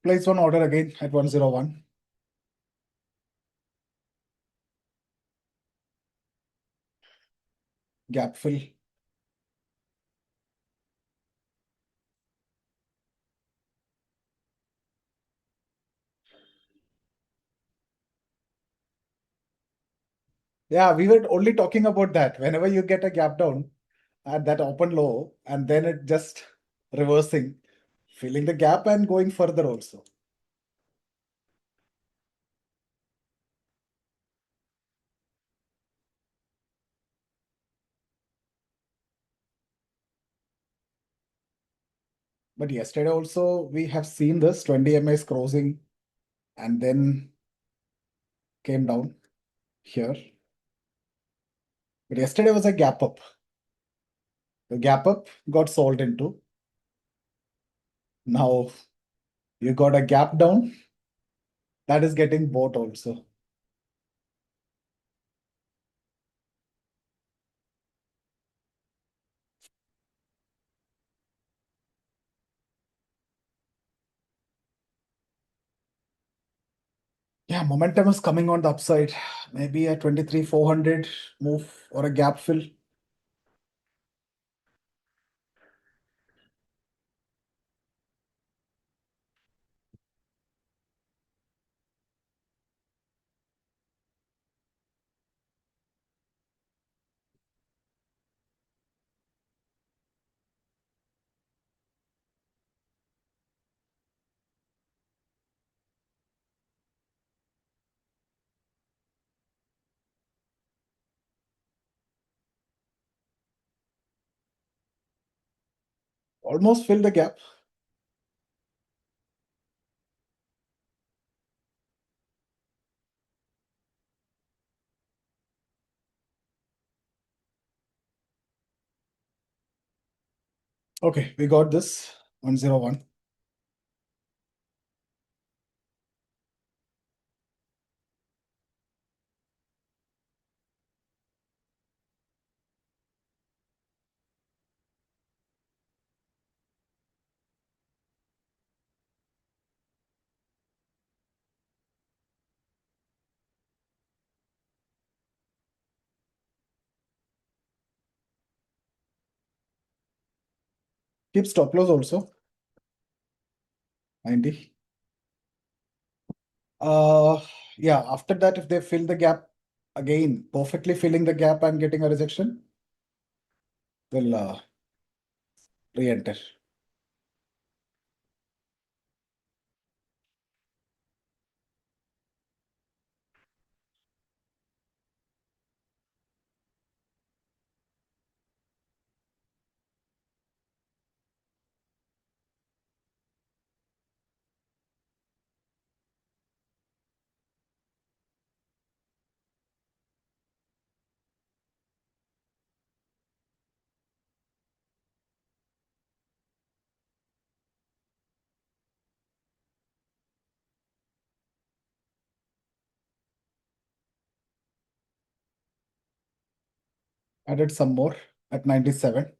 place one order again at 101. Gap fill. Yeah, we were only talking about that. Whenever you get a gap down at that open low, and then it just reversing, filling the gap and going further also. But yesterday also we have seen this 20 MAs crossing and then came down here. But yesterday was a gap up. The gap up got sold into. Now you got a gap down that is getting bought also. Yeah, momentum is coming on the upside. Maybe a 23,400 move or a gap fill. Almost fill the gap. Okay, we got this 101. Keep stop loss also 90. Yeah, after that, if they fill the gap again, perfectly filling the gap and getting a rejection, we'll re-enter. Added some more at 97.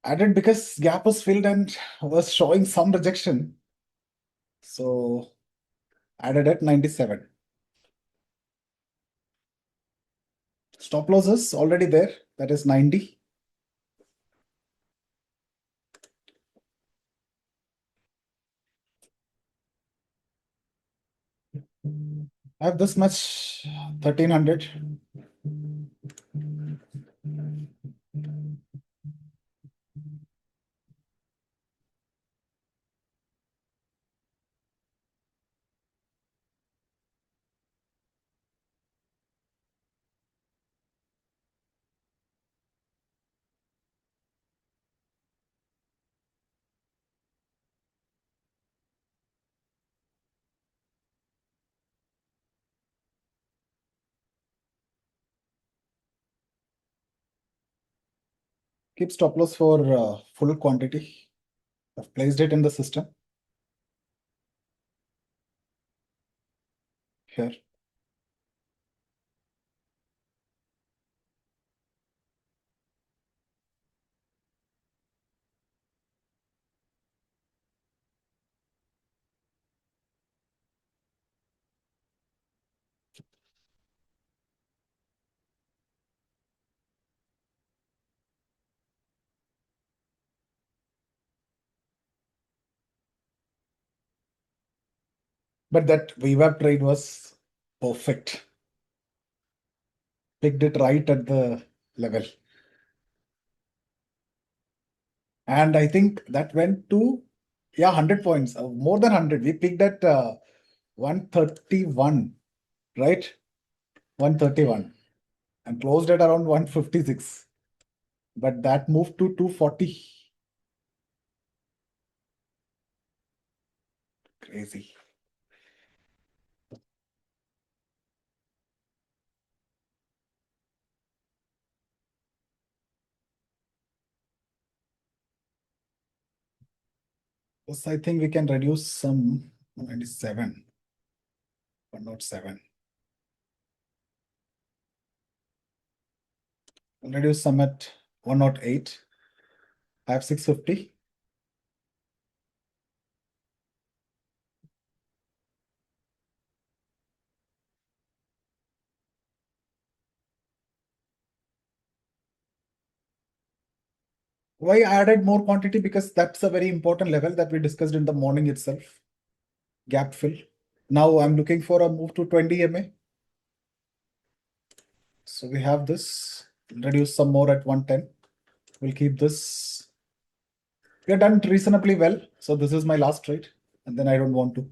Added because gap was filled and was showing some rejection. So added at 97. Stop loss is already there. That is 90. I have this much 1300. Keep stop loss for full quantity. I've placed it in the system. here. But that VWAP trade was perfect. Picked it right at the level. And I think that went to, yeah, 100 points, more than 100. We picked at 131, right? 131 and closed at around 156. But that moved to 240. Crazy. Yes, I think we can reduce some 97, 107. We'll reduce some at 108. I have 650. Why I added more quantity? Because that's a very important level that we discussed in the morning itself. Gap fill. Now I'm looking for a move to 20 MA. So we have this. Reduce some more at 110. We'll keep this. We are done reasonably well. So this is my last trade. And then I don't want to.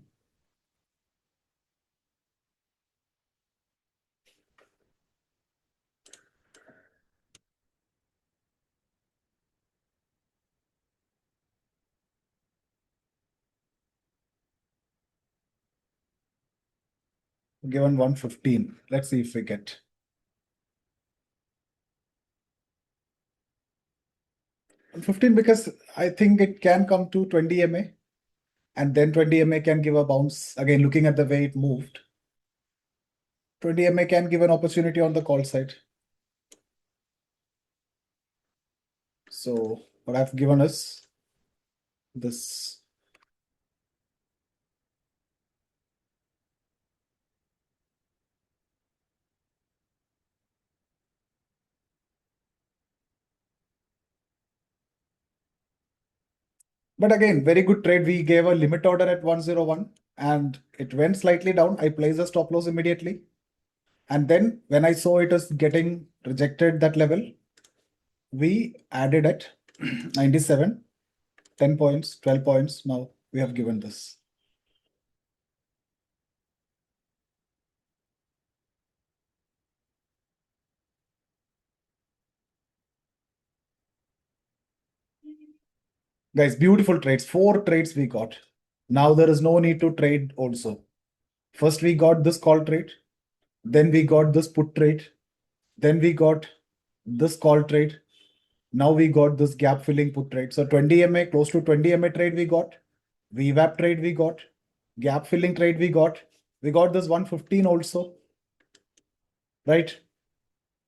Given 115. Let's see if we get. 115 because I think it can come to 20 MA. And then 20 MA can give a bounce. Again, looking at the way it moved. 20 MA can give an opportunity on the call side. So what I've given is this. But again, very good trade. We gave a limit order at 101 and it went slightly down. I placed a stop loss immediately. And then when I saw it was getting rejected that level, we added at 97, 10 points, 12 points. Now we have given this. Guys, beautiful trades. 4 trades we got. Now there is no need to trade also. First we got this call trade. Then we got this put trade. Then we got this call trade. Now we got this gap filling put trade. So 20 MA, close to 20 MA trade we got. VWAP trade we got. Gap filling trade we got. We got this 115 also. Right?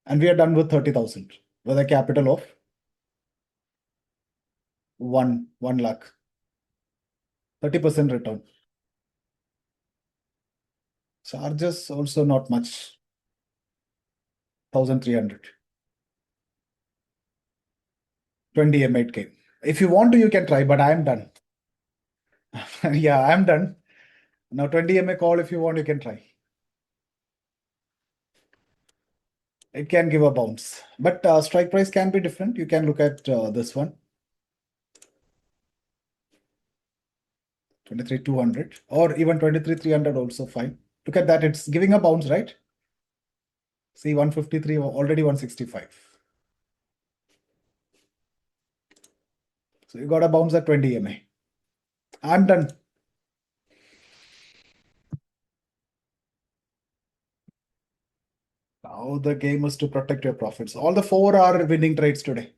And we are done with 30,000 with a capital of 1 lakh. 30% return. Charges also not much. 1,300. 20 MA it came. If you want to, you can try, but I am done. Yeah, I'm done. Now 20 MA call, if you want, you can try. It can give a bounce, but strike price can be different. You can look at this one. 23,200 or even 23,300 also fine. Look at that. It's giving a bounce, right? See 153, already 165. So you got a bounce at 20 MA. I'm done. Now the game is to protect your profits. All the 4 are winning trades today.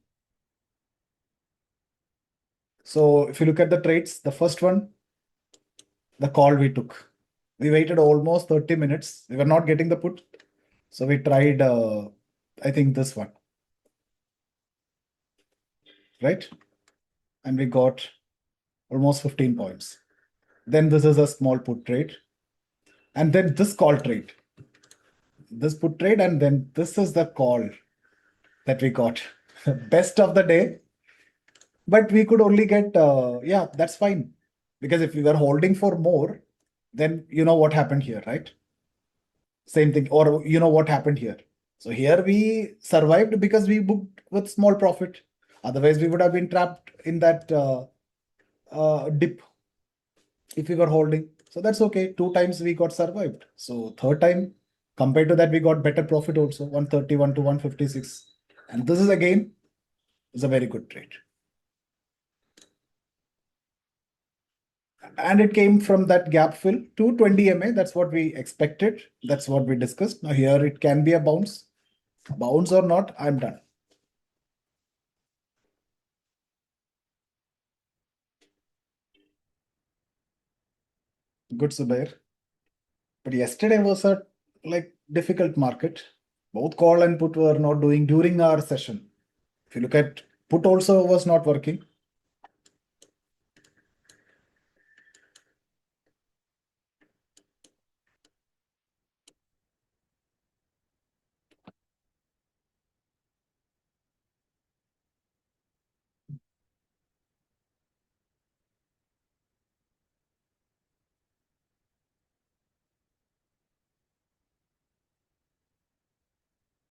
So if you look at the trades, the first one, the call we took. We waited almost 30 minutes. We were not getting the put. So we tried, I think this one, right? And we got almost 15 points. Then this is a small put trade. And then this call trade. This put trade, and then this is the call that we got. Best of the day. But we could only get, yeah, that's fine. Because if we were holding for more, then you know what happened here, right? Same thing. Or you know what happened here. So here we survived because we booked with small profit. Otherwise, we would have been trapped in that dip if we were holding. So that's okay. 2 times we got survived. So third time, compared to that, we got better profit also, 131 to 156. And this is again is a very good trade. And it came from that gap fill to 20 MA. That's what we expected. That's what we discussed. Now here it can be a bounce. Bounce or not, I'm done. Good, Zubair. But yesterday was a difficult market. Both call and put were not doing during our session. If you look at put also was not working.